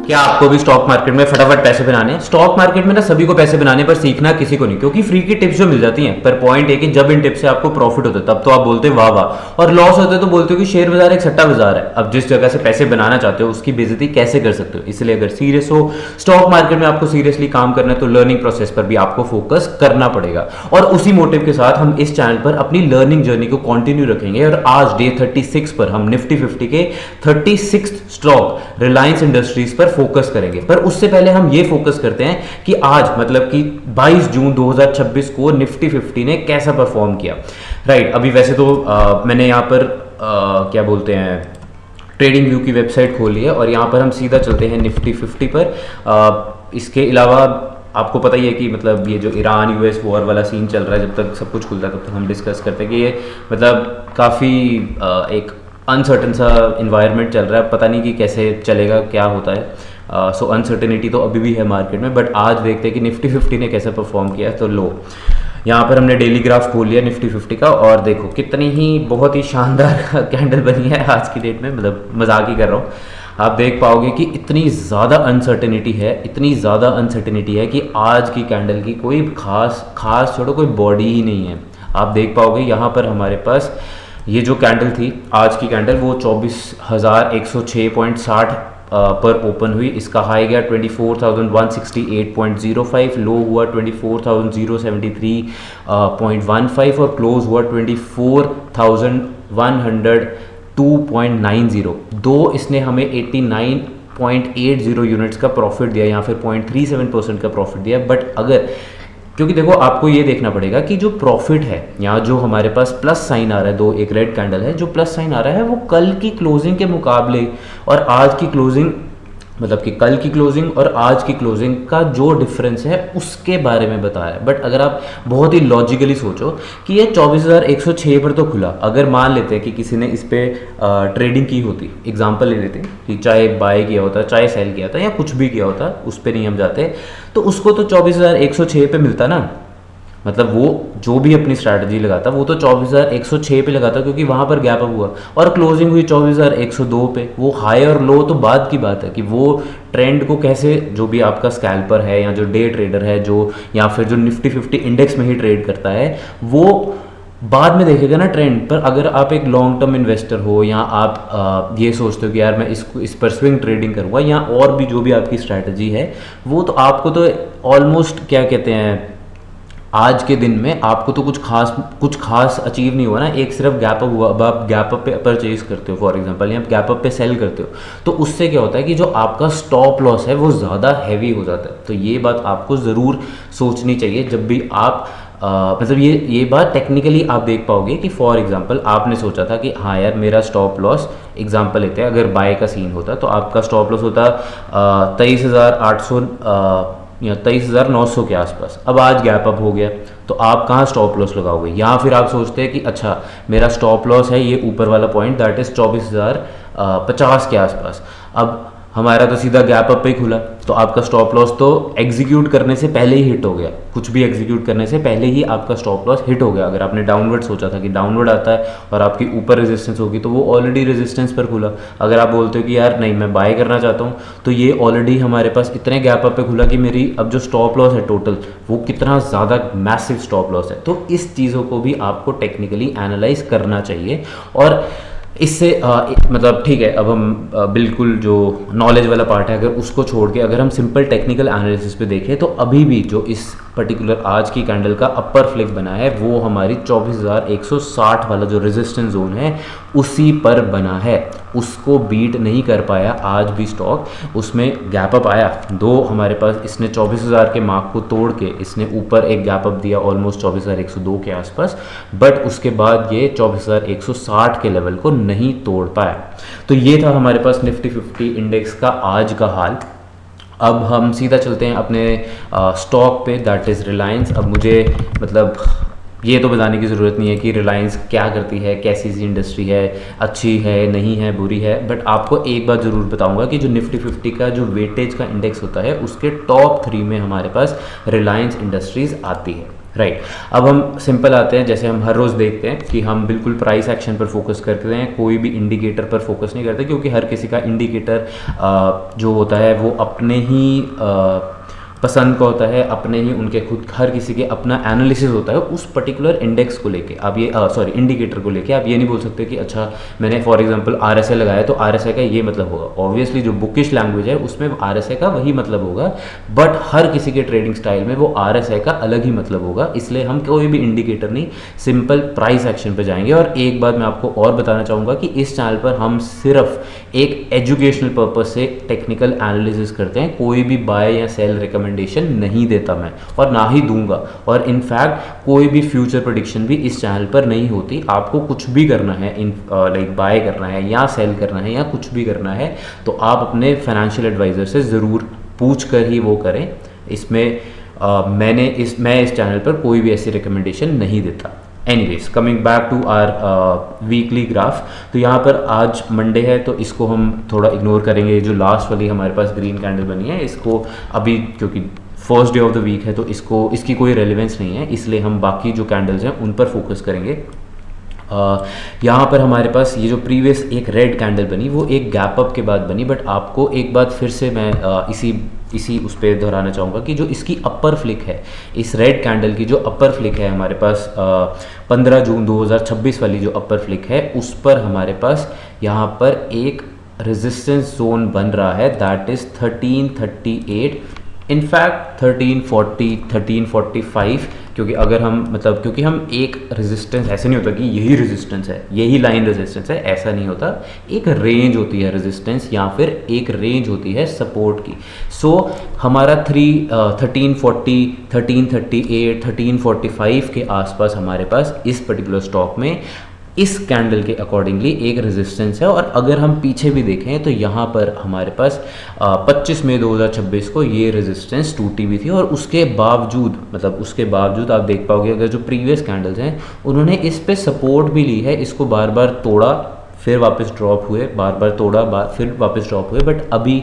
क्या आपको भी स्टॉक मार्केट में फटाफट पैसे बनाने हैं? स्टॉक मार्केट में ना सभी को पैसे बनाने पर सीखना किसी को नहीं, क्योंकि फ्री की टिप्स जो मिल जाती हैं, पर पॉइंट है कि जब इन टिप्स से आपको प्रॉफिट होता है तब तो आप बोलते हो वाह वाह, और लॉस होता है तो बोलते हो कि शेयर बाजार एक सट्टा बाजार है। अब जिस जगह से पैसे बनाना चाहते हो उसकी बेइज्जती कैसे कर सकते हो? इसलिए अगर सीरियस हो स्टॉक मार्केट में, आपको सीरियसली काम करना है, तो लर्निंग प्रोसेस पर भी आपको फोकस करना पड़ेगा। और उसी मोटिव के साथ हम इस चैनल पर अपनी लर्निंग जर्नी को कंटिन्यू रखेंगे। और आज डे 36 पर हम निफ्टी 50 के 36 स्टॉक रिलायंस इंडस्ट्रीज पर फोकस करेंगे। पर उससे पहले हम ये फोकस करते हैं कि आज मतलब कि 22 जून 2026 को निफ्टी 50 ने कैसा परफॉर्म किया। राइट, अभी वैसे तो मैंने यहाँ पर क्या बोलते हैं, ट्रेडिंग व्यू की वेबसाइट खोली है और यहाँ पर हम सीधा चलते हैं निफ्टी 50 पर। इसके अलावा आपको पता ही है कि मतलब ये जो ईरान यूएस वॉर वाला सीन चल रहा है, जब तक सब कुछ खुलता है तब तक हम डिस्कस करते हैं कि ये मतलब काफ़ी एक अनसर्टन सा इन्वायरमेंट चल रहा है, पता नहीं कि कैसे चलेगा, क्या होता है। सो अनसर्टेनिटी तो अभी भी है मार्केट में। बट आज देखते हैं कि निफ्टी 50 ने कैसे परफॉर्म किया। तो लो, यहाँ पर हमने डेली ग्राफ खोल लिया निफ्टी 50 का और देखो कितनी ही बहुत ही शानदार कैंडल बनी है आज की डेट में, मतलब मजाक ही कर रहा हूँ। आप देख पाओगे कि इतनी ज़्यादा अनसर्टेनिटी है, इतनी ज़्यादा अनसर्टेनिटी है कि आज की कैंडल की कोई खास छोड़ो कोई बॉडी ही नहीं है। आप देख पाओगे यहाँ पर हमारे पास ये जो कैंडल थी आज की कैंडल, वो 24,106.60 पर ओपन हुई। इसका हाई गया 24,168.05, लो हुआ 24,073.15 और क्लोज हुआ 24,102.90। दो इसने हमें 89.80 यूनिट्स का प्रॉफिट दिया या फिर 0.37% का प्रॉफिट दिया। बट अगर, क्योंकि देखो आपको ये देखना पड़ेगा कि जो प्रॉफिट है यहाँ जो हमारे पास प्लस साइन आ रहा है, दो एक रेड कैंडल है, जो प्लस साइन आ रहा है वो कल की क्लोजिंग के मुकाबले और आज की क्लोजिंग, मतलब कि कल की क्लोजिंग और आज की क्लोजिंग का जो डिफरेंस है उसके बारे में बता रहा है। बट अगर आप बहुत ही लॉजिकली सोचो कि ये 24,106 पर तो खुला, अगर मान लेते हैं कि किसी ने इस पर ट्रेडिंग की होती, एग्जांपल ले लेते हैं कि चाहे बाय किया होता, चाहे सेल किया था या कुछ भी किया होता, उस पर नहीं हम जाते, तो उसको तो 24,106 पे मिलता ना। मतलब वो जो भी अपनी स्ट्रैटेजी लगाता वो तो 24,106 पे लगाता, क्योंकि वहाँ पर गैप अप हुआ और क्लोजिंग हुई 24,102 पे। वो हाई और लो तो बाद की बात है कि वो ट्रेंड को कैसे, जो भी आपका स्कैल्पर है या जो डे ट्रेडर है जो या फिर जो निफ्टी 50 इंडेक्स में ही ट्रेड करता है, वो बाद में देखेगा ना ट्रेंड पर। अगर आप एक लॉन्ग टर्म इन्वेस्टर हो या आप ये सोचते हो कि यार मैं इस पर स्विंग ट्रेडिंग करूँगा या और भी जो भी आपकी स्ट्रैटेजी है, वो तो आपको तो ऑलमोस्ट क्या कहते हैं, आज के दिन में आपको तो कुछ खास अचीव नहीं हुआ ना। एक सिर्फ गैप अप हुआ, अब आप गैप अप पे परचेज करते हो फॉर एग्जांपल, या आप गैप अप पे सेल करते हो, तो उससे क्या होता है कि जो आपका स्टॉप लॉस है वो ज़्यादा हैवी हो जाता है। तो ये बात आपको ज़रूर सोचनी चाहिए जब भी आप मतलब ये बात टेक्निकली आप देख पाओगे कि फॉर एग्जांपल आपने सोचा था कि हाँ यार मेरा स्टॉप लॉस, एग्जांपल लेते हैं अगर बाय का सीन होता तो आपका स्टॉप लॉस होता 23,800 या 23,900 के आसपास। अब आज गैप अप हो गया तो आप कहाँ स्टॉप लॉस लगाओगे? या फिर आप सोचते हैं कि अच्छा मेरा स्टॉप लॉस है ये ऊपर वाला पॉइंट, दैट इज़ 24,050 के आसपास। अब हमारा तो सीधा गैप अप पे ही खुला, तो आपका स्टॉप लॉस तो एग्जीक्यूट करने से पहले ही हिट हो गया। कुछ भी एग्जीक्यूट करने से पहले ही आपका स्टॉप लॉस हिट हो गया। अगर आपने डाउनवर्ड सोचा था कि डाउनवर्ड आता है और आपकी ऊपर रेजिस्टेंस होगी, तो वो ऑलरेडी रेजिस्टेंस पर खुला। अगर आप बोलते हो कि यार नहीं मैं बाय करना चाहता हूँ, तो ये ऑलरेडी हमारे पास इतने गैप अप पे खुला कि मेरी अब जो स्टॉप लॉस है टोटल वो कितना ज़्यादा मैसिव स्टॉप लॉस है। तो इस चीज़ों को भी आपको टेक्निकली एनालाइज करना चाहिए। और इससे मतलब ठीक है, अब हम बिल्कुल जो नॉलेज वाला पार्ट है अगर उसको छोड़ के अगर हम सिंपल टेक्निकल एनालिसिस पे देखें, तो अभी भी जो इस पर्टिकुलर आज की कैंडल का अपर फ्लिक बना है वो हमारी 24,160 वाला जो रेजिस्टेंस जोन है उसी पर बना है। उसको बीट नहीं कर पाया आज भी स्टॉक, उसमें गैप अप आया दो हमारे पास, इसने 24,000 के मार्क को तोड़ के इसने ऊपर एक गैप अप दिया ऑलमोस्ट 24,102 के आसपास, बट उसके बाद ये 24,160 के लेवल को नहीं तोड़ पाया। तो ये था हमारे पास निफ्टी 50 इंडेक्स का आज का हाल। अब हम सीधा चलते हैं अपने स्टॉक पे, दैट इज़ रिलायंस। अब मुझे मतलब ये तो बताने की ज़रूरत नहीं है कि रिलायंस क्या करती है, कैसी सी इंडस्ट्री है, अच्छी है नहीं है बुरी है, बट आपको एक बात ज़रूर बताऊंगा कि जो निफ्टी 50 का जो वेटेज का इंडेक्स होता है उसके टॉप 3 में हमारे पास रिलायंस इंडस्ट्रीज़ आती है। राइट अब हम सिंपल आते हैं, जैसे हम हर रोज़ देखते हैं कि हम बिल्कुल प्राइस एक्शन पर फोकस करते हैं, कोई भी इंडिकेटर पर फोकस नहीं करते, क्योंकि हर किसी का इंडिकेटर जो होता है वो अपने ही पसंद का होता है, अपने ही उनके खुद हर किसी के अपना एनालिसिस होता है उस पर्टिकुलर इंडेक्स को लेके। आप ये इंडिकेटर को लेके आप ये नहीं बोल सकते कि अच्छा मैंने फॉर एग्जांपल RSI लगाया तो RSI का ये मतलब होगा। ऑब्वियसली जो बुकिश लैंग्वेज है उसमें RSI का वही मतलब होगा, बट हर किसी के ट्रेडिंग स्टाइल में वो RSI का अलग ही मतलब होगा। इसलिए हम कोई भी इंडिकेटर नहीं, सिंपल प्राइस एक्शन पर जाएंगे। और एक बात मैं आपको और बताना चाहूँगा कि इस चैनल पर हम सिर्फ एक एजुकेशनल पर्पज से टेक्निकल एनालिसिस करते हैं, कोई भी बाय या सेल रिकमेंडेशन नहीं देता मैं, और ना ही दूंगा। और इनफैक्ट कोई भी फ्यूचर प्रेडिक्शन भी इस चैनल पर नहीं होती। आपको कुछ भी करना है, लाइक बाय करना है या सेल करना है या कुछ भी करना है, तो आप अपने फाइनेंशियल एडवाइज़र से ज़रूर पूछ कर ही वो करें। इसमें मैं इस चैनल पर कोई भी ऐसी रिकमेंडेशन नहीं देता। Anyways coming back to our weekly graph, तो यहाँ पर आज मंडे है तो इसको हम थोड़ा इग्नोर करेंगे। जो लास्ट वाली हमारे पास ग्रीन कैंडल बनी है, इसको अभी क्योंकि first day of the week है तो इसकी कोई रेलिवेंस नहीं है, इसलिए हम बाकी जो कैंडल्स हैं उन पर फोकस करेंगे। यहाँ पर हमारे पास ये जो प्रीवियस एक रेड कैंडल बनी वो एक गैप अप के बाद बनी, बट आपको एक बात फिर से मैं इसी उस पर दोहराना चाहूँगा कि जो इसकी अपर फ्लिक है, इस रेड कैंडल की जो अपर फ्लिक है हमारे पास 15 जून 2026 वाली जो अपर फ्लिक है, उस पर हमारे पास यहाँ पर एक रेजिस्टेंस जोन बन रहा है, दैट इज़ 1338, इनफैक्ट 1340 1345। क्योंकि अगर क्योंकि हम एक रेजिस्टेंस, ऐसे नहीं होता कि यही रेजिस्टेंस है, यही लाइन रेजिस्टेंस है, ऐसा नहीं होता। एक रेंज होती है रेजिस्टेंस या फिर एक रेंज होती है सपोर्ट की। सो हमारा 1340 1338 1345 के आसपास हमारे पास इस पर्टिकुलर स्टॉक में इस कैंडल के अकॉर्डिंगली एक रेजिस्टेंस है। और अगर हम पीछे भी देखें तो यहाँ पर हमारे पास 25 मई 2026 को ये रेजिस्टेंस टूटी भी थी, और उसके बावजूद आप देख पाओगे अगर जो प्रीवियस कैंडल्स हैं उन्होंने इस पे सपोर्ट भी ली है, इसको बार बार तोड़ा फिर वापस ड्रॉप हुए, बार बार तोड़ा फिर वापस ड्रॉप हुए। बट अभी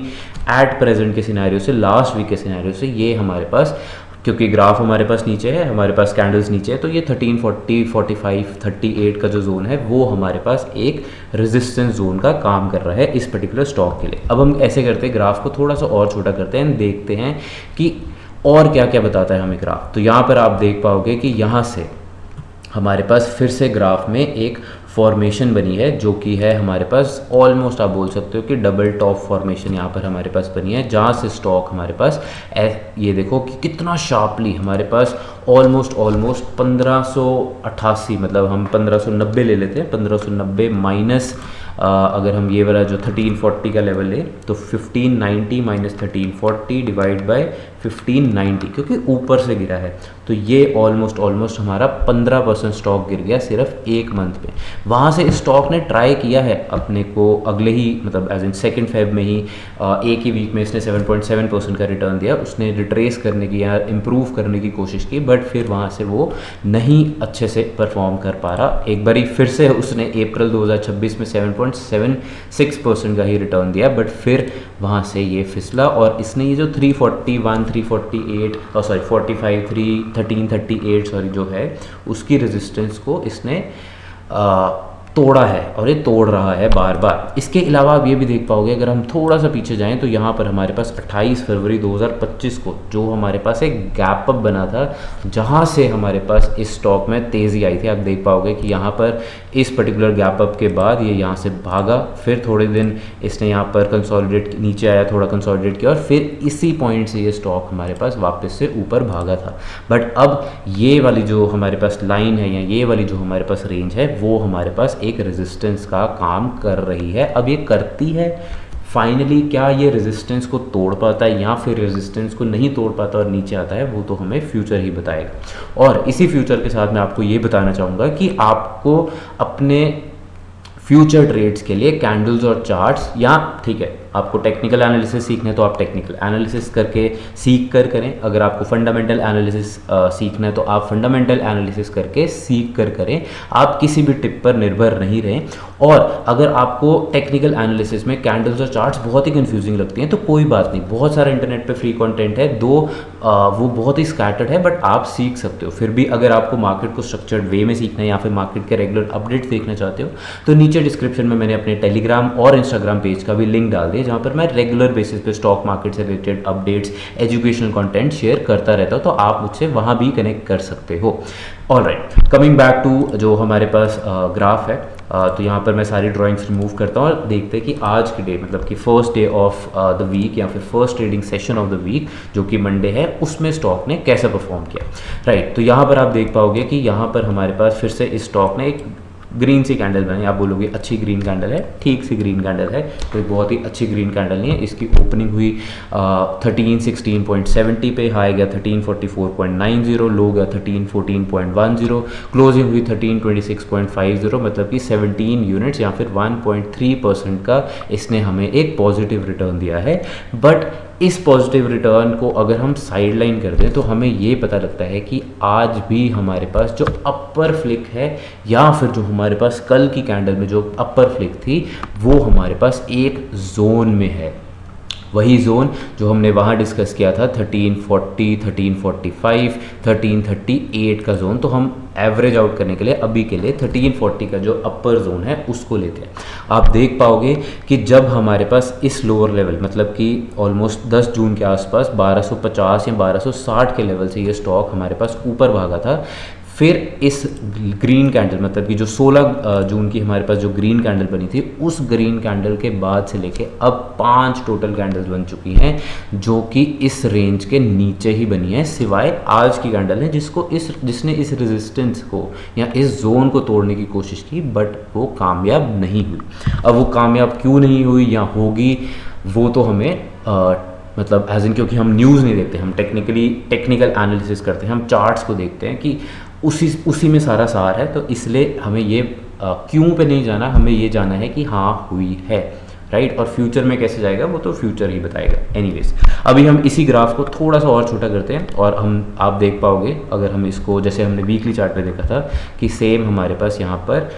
एट प्रेजेंट के सिनेरियो से, लास्ट वीक के सिनेरियो से, ये हमारे पास, क्योंकि ग्राफ हमारे पास नीचे है, हमारे पास कैंडल्स नीचे है, तो ये 1340 45 38 का जो जोन है वो हमारे पास एक रेजिस्टेंस जोन का काम कर रहा है इस पर्टिकुलर स्टॉक के लिए। अब हम ऐसे करते हैं, ग्राफ को थोड़ा सा और छोटा करते हैं, देखते हैं कि और क्या क्या बताता है हमें ग्राफ। तो यहाँ पर आप देख पाओगे कि यहाँ से हमारे पास फिर से ग्राफ में एक फॉर्मेशन बनी है, जो कि है हमारे पास ऑलमोस्ट आप बोल सकते हो कि डबल टॉप फॉर्मेशन यहाँ पर हमारे पास बनी है, जहाँ से स्टॉक हमारे पास ये देखो कि कितना शार्पली हमारे पास ऑलमोस्ट 1588, मतलब हम 1590 ले लेते हैं, 1590 माइनस अगर हम ये वाला जो 1340 का लेवल ले तो 1590 माइनस 1340 डिवाइड बाय 1590, क्योंकि ऊपर से गिरा है तो ये ऑलमोस्ट हमारा 15% स्टॉक गिर गया सिर्फ एक मंथ में। वहाँ से इस स्टॉक ने ट्राई किया है अपने को अगले ही, मतलब एज इन 2 फेब में ही एक ही वीक में इसने 7.7% का रिटर्न दिया। उसने रिट्रेस करने की या इम्प्रूव करने की कोशिश की, बट फिर वहाँ से वो नहीं अच्छे से परफॉर्म कर पा रहा। एक बारी फिर से उसने अप्रैल 2026 में 7.76% का ही रिटर्न दिया, बट फिर वहाँ से ये फिसला और इसने ये जो 341 348 45 1338 जो है उसकी रेजिस्टेंस को इसने तोड़ा है, और ये तोड़ रहा है बार बार। इसके अलावा आप ये भी देख पाओगे, अगर हम थोड़ा सा पीछे जाएं तो यहाँ पर हमारे पास 28 फरवरी 2025 को जो हमारे पास एक गैप अप बना था, जहाँ से हमारे पास इस स्टॉक में तेज़ी आई थी। आप देख पाओगे कि यहाँ पर इस पर्टिकुलर गैप अप के बाद ये यहाँ से भागा, फिर थोड़े दिन इसने यहाँ पर कंसोलिडेट, नीचे आया, थोड़ा कंसोलिडेट किया, और फिर इसी पॉइंट से ये स्टॉक हमारे पास वापस से ऊपर भागा था। बट अब ये वाली जो हमारे पास लाइन है या ये वाली जो हमारे पास रेंज है वो हमारे पास एक रेजिस्टेंस का काम कर रही है। अब ये करती है फाइनली, क्या ये रेजिस्टेंस को तोड़ पाता है या फिर रेजिस्टेंस को नहीं तोड़ पाता और नीचे आता है, वो तो हमें फ्यूचर ही बताएगा। और इसी फ्यूचर के साथ मैं आपको ये बताना चाहूँगा कि आपको अपने फ्यूचर ट्रेड्स के लिए कैंडल्स और चार्ट्स, या ठीक है आपको टेक्निकल एनालिसिस सीखना है तो आप टेक्निकल एनालिसिस करके सीख कर करें, अगर आपको फंडामेंटल एनालिसिस सीखना है तो आप फंडामेंटल एनालिसिस करके सीख कर करें, आप किसी भी टिप पर निर्भर नहीं रहें। और अगर आपको टेक्निकल एनालिसिस में कैंडल्स और चार्ट्स बहुत ही कंफ्यूजिंग लगती हैं तो कोई बात नहीं, बहुत सारा इंटरनेट पे फ्री कंटेंट है, वो बहुत ही स्कैटर्ड है बट आप सीख सकते हो। फिर भी अगर आपको मार्केट को स्ट्रक्चर्ड वे में सीखना है या फिर मार्केट के रेगुलर अपडेट्स देखना चाहते हो तो नीचे डिस्क्रिप्शन में मैंने अपने टेलीग्राम और इंस्टाग्राम पेज का भी लिंक डाल दिया, जहाँ पर मैं रेगुलर बेसिस पे स्टॉक मार्केट से related updates, educational content share करता रहता हूँ, तो आप मुझसे वहाँ भी कनेक्ट कर सकते हो। ऑलराइट, कमिंग बैक टू जो हमारे पास ग्राफ है, तो यहाँ पर मैं सारी ड्राइंग्स रिमूव करता हूँ और देखते हैं कि आज के डे मतलब कि first day of the week या फिर first trading session of the week जो कि मंडे है, उसमें स्टॉक ने कैसा परफॉर्म किया। राइट, तो यहाँ पर आप देख पाओगे कि यहाँ पर हमारे पास फिर से इस स्टॉक ने एक ग्रीन सी कैंडल बनी। आप बोलोगे अच्छी ग्रीन कैंडल है, ठीक सी ग्रीन कैंडल है, कोई बहुत ही अच्छी ग्रीन कैंडल नहीं है। इसकी ओपनिंग हुई 1316.70 पे, हाई गया 1344.90, लो गया 1314.10, क्लोजिंग हुई 1326.50, मतलब कि 17 यूनिट्स या फिर 1.3% का इसने हमें एक पॉजिटिव रिटर्न दिया है। बट इस पॉजिटिव रिटर्न को अगर हम साइड लाइन कर दें तो हमें ये पता लगता है कि आज भी हमारे पास जो अपर फ्लिक है या फिर जो हमारे पास कल की कैंडल में जो अपर फ्लिक थी वो हमारे पास एक जोन में है। वही जोन जो हमने वहाँ डिस्कस किया था 1340, 1345, 1338 का जोन, तो हम एवरेज आउट करने के लिए अभी के लिए 1340 का जो अपर जोन है उसको लेते हैं। आप देख पाओगे कि जब हमारे पास इस लोअर लेवल मतलब कि ऑलमोस्ट 10 जून के आसपास 1250 या 1260 के लेवल से ये स्टॉक हमारे पास ऊपर भागा था, फिर इस ग्रीन कैंडल मतलब कि जो 16 जून की हमारे पास जो ग्रीन कैंडल बनी थी, उस ग्रीन कैंडल के बाद से लेके अब 5 टोटल कैंडल्स बन चुकी हैं जो कि इस रेंज के नीचे ही बनी है, सिवाय आज की कैंडल है जिसने इस रेजिस्टेंस को या इस जोन को तोड़ने की कोशिश की, बट वो कामयाब नहीं हुई। अब वो कामयाब क्यों नहीं हुई या होगी वो तो हमें मतलब एज इन, क्योंकि हम न्यूज़ नहीं देखते, हम टेक्निकल एनालिसिस करते हैं, हम चार्ट्स को देखते हैं कि उसी में सारा सार है। तो इसलिए हमें ये क्यों पे नहीं जाना, हमें ये जाना है कि हाँ हुई है। राइट, और फ्यूचर में कैसे जाएगा वो तो फ्यूचर ही बताएगा। एनीवेज, अभी हम इसी ग्राफ को थोड़ा सा और छोटा करते हैं और आप देख पाओगे, अगर हम इसको जैसे हमने वीकली चार्ट पे देखा था कि सेम हमारे पास यहाँ पर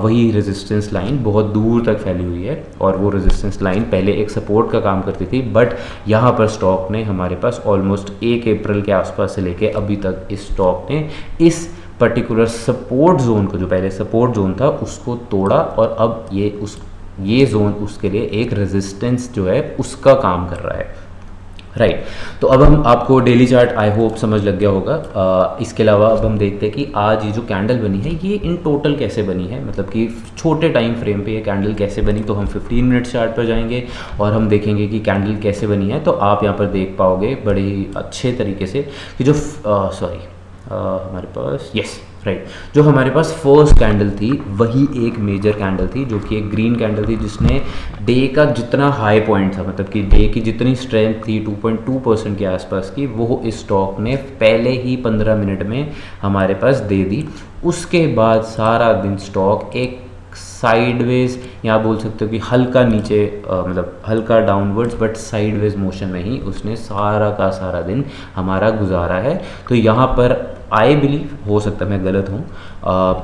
वही रेजिस्टेंस लाइन बहुत दूर तक फैली हुई है और वो रेजिस्टेंस लाइन पहले एक सपोर्ट का काम करती थी, बट यहाँ पर स्टॉक ने हमारे पास ऑलमोस्ट 1 अप्रैल के आसपास से लेके अभी तक इस स्टॉक ने इस पर्टिकुलर सपोर्ट जोन को, जो पहले सपोर्ट जोन था, उसको तोड़ा और अब ये जोन उसके लिए एक रेजिस्टेंस जो है उसका काम कर रहा है। राइट, तो अब हम आपको डेली चार्ट आई होप समझ लग गया होगा। इसके अलावा अब हम देखते हैं कि आज ये जो कैंडल बनी है ये इन टोटल कैसे बनी है, मतलब कि छोटे टाइम फ्रेम पे ये कैंडल कैसे बनी। तो हम 15 मिनट चार्ट पर जाएंगे और हम देखेंगे कि कैंडल कैसे बनी है। तो आप यहाँ पर देख पाओगे बड़े ही अच्छे तरीके से कि जो हमारे पास राइट, जो हमारे पास फर्स्ट कैंडल थी वही एक मेजर कैंडल थी जो कि एक ग्रीन कैंडल थी, जिसने डे का जितना हाई पॉइंट था, मतलब कि डे की जितनी स्ट्रेंथ थी 2.2% के आसपास की, वो इस स्टॉक ने पहले ही 15 मिनट में हमारे पास दे दी। उसके बाद सारा दिन स्टॉक एक साइडवेज या बोल सकते हो कि हल्का नीचे मतलब हल्का डाउनवर्ड्स बट साइडवेज मोशन में ही उसने सारा का सारा दिन हमारा गुजारा है। तो यहाँ पर आई बिलीव, हो सकता है मैं गलत हूँ,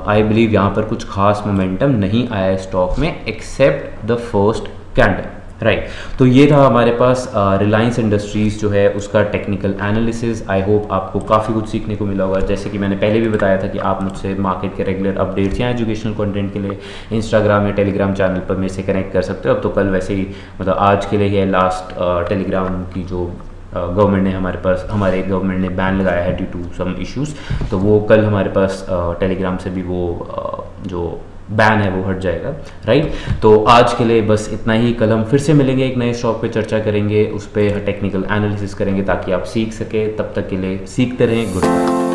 आई बिलीव यहाँ पर कुछ खास मोमेंटम नहीं आया स्टॉक में except the first candle. Right, तो ये था हमारे पास रिलायंस इंडस्ट्रीज़ जो है उसका टेक्निकल एनालिसिस। आई होप आपको काफ़ी कुछ सीखने को मिला होगा। जैसे कि मैंने पहले भी बताया था कि आप मुझसे मार्केट के रेगुलर अपडेट्स या एजुकेशनल कंटेंट के लिए इंस्टाग्राम या टेलीग्राम चैनल पर मेरे से कनेक्ट कर सकते हो। अब तो कल वैसे ही मतलब आज के लिए है लास्ट टेलीग्राम की जो हमारे गवर्नमेंट ने बैन लगाया है ड्यू टू सम इश्यूज़, तो वो कल हमारे पास टेलीग्राम से भी वो जो बैन है वो हट जाएगा। राइट, तो आज के लिए बस इतना ही। कल हम फिर से मिलेंगे, एक नए स्टॉक पे चर्चा करेंगे, उस पर टेक्निकल एनालिसिस करेंगे ताकि आप सीख सके। तब तक के लिए सीखते रहें। Good bye.